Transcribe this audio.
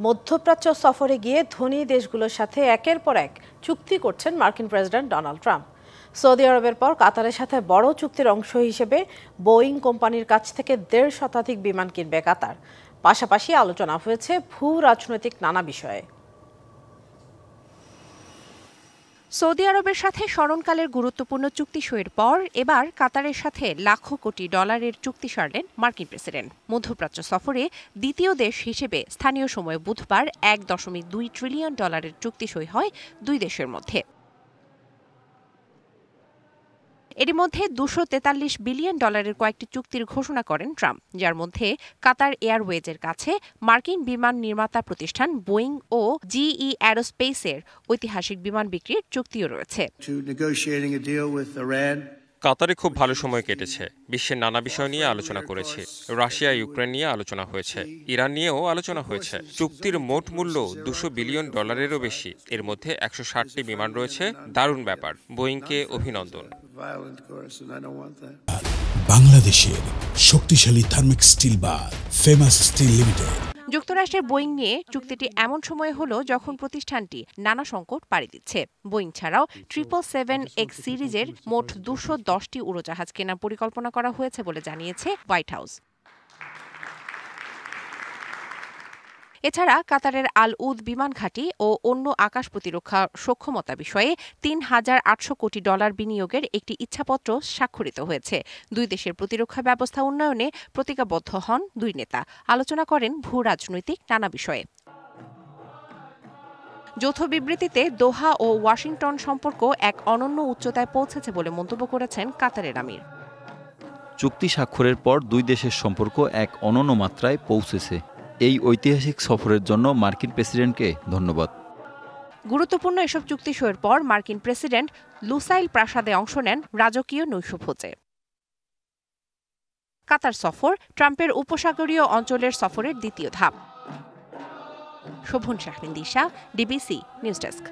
মধ্যপ্রাচ্য সফরে গিয়ে ধনী দেশগুলোর সাথে একের পর এক চুক্তি করছেন মার্কিন প্রেসিডেন্ট ডোনাল্ড ট্রাম্প। সৌদি আরবের পর কাতারের সাথে বড় চুক্তির অংশ হিসেবে বোয়িং কোম্পানির কাছ থেকে 1.5 শতাধিক বিমান কিনবে কাতার। পাশাপাশি আলোচনা হয়েছে ভূ রাজনৈতিক নানা বিষয়ে। সৌদি আরবের সাথে স্মরণকালের গুরুত্বপূর্ণ চুক্তি সইয়ের পর এবার কাতারের সাথে লাখো কোটি ডলারের চুক্তি সারলেন মার্কিন প্রেসিডেন্ট। মধ্যপ্রাচ্য সফরে দ্বিতীয় দেশ হিসেবে স্থানীয় সময় বুধবার 1.2 ট্রিলিয়ন ডলারের চুক্তি সই হয় দুই দেশের মধ্যে। এর মধ্যে 243 বিলিয়ন ডলারের কয়েকটি চুক্তির ঘোষণা করেন ট্রাম্প, যার মধ্যে কাতার এয়ারওয়েজের কাছে মার্কিন বিমান নির্মাতা প্রতিষ্ঠান বোয়িং ও জিই অ্যারোস্পেসের ঐতিহাসিক বিমান বিক্রির চুক্তিও রয়েছে। কাতারে খুব ভালো সময় কেটেছে। বিশ্বের নানা বিষয় নিয়ে আলোচনা করেছি। রাশিয়া ইউক্রেন নিয়ে আলোচনা হয়েছে, ইরান নিয়েও আলোচনা হয়েছে। চুক্তির মোট মূল্য 200 বিলিয়ন ডলারেরও বেশি। এর মধ্যে 160টি বিমান রয়েছে। দারুণ ব্যাপার, বোয়িংকে অভিনন্দন। বাংলাদেশের শক্তিশালী থার্মিক স্টিল বার ফেমাস স্টিল লিমিটেড। যুক্তরাষ্ট্রের বোয়িং নিয়ে চুক্তিটি এমন সময় হলো যখন প্রতিষ্ঠানটি নানা সংকট পাড়ি দিচ্ছে। বোয়িং ছাড়াও 777X সিরিজের মোট 210টি উড়োজাহাজ কেনার পরিকল্পনা করা হয়েছে বলে জানিয়েছে হোয়াইট হাউস। এছাড়া কাতারের আল উদ বিমান ঘাঁটি ও অন্য আকাশ প্রতিরক্ষা সক্ষমতা বিষয়ে 3,800 কোটি ডলার বিনিয়োগের একটি ইচ্ছাপত্র স্বাক্ষরিত হয়েছে। দুই দেশের প্রতিরক্ষা ব্যবস্থা উন্নয়নে প্রতিজ্ঞাবদ্ধ হন দুই নেতা। আলোচনা করেন ভূ রাজনৈতিক নানা বিষয়ে। যৌথ বিবৃতিতে দোহা ও ওয়াশিংটন সম্পর্ক এক অনন্য উচ্চতায় পৌঁছেছে বলে মন্তব্য করেছেন কাতারের আমির। চুক্তি স্বাক্ষরের পর দুই দেশের সম্পর্ক এক অনন্য মাত্রায় পৌঁছেছে। এই ঐতিহাসিক সফরের জন্য মার্কিন প্রেসিডেন্টকে ধন্যবাদ। গুরুত্বপূর্ণ এসব চুক্তি সইয়ের পর মার্কিন প্রেসিডেন্ট লুসাইল প্রাসাদে অংশ নেন রাজকীয় নৈশভোজে। কাতার সফর ট্রাম্পের উপসাগরীয় অঞ্চলের সফরের দ্বিতীয় ধাপ। শোভন শাহরিন দিশা, ডিবিসি নিউজ ডেস্ক।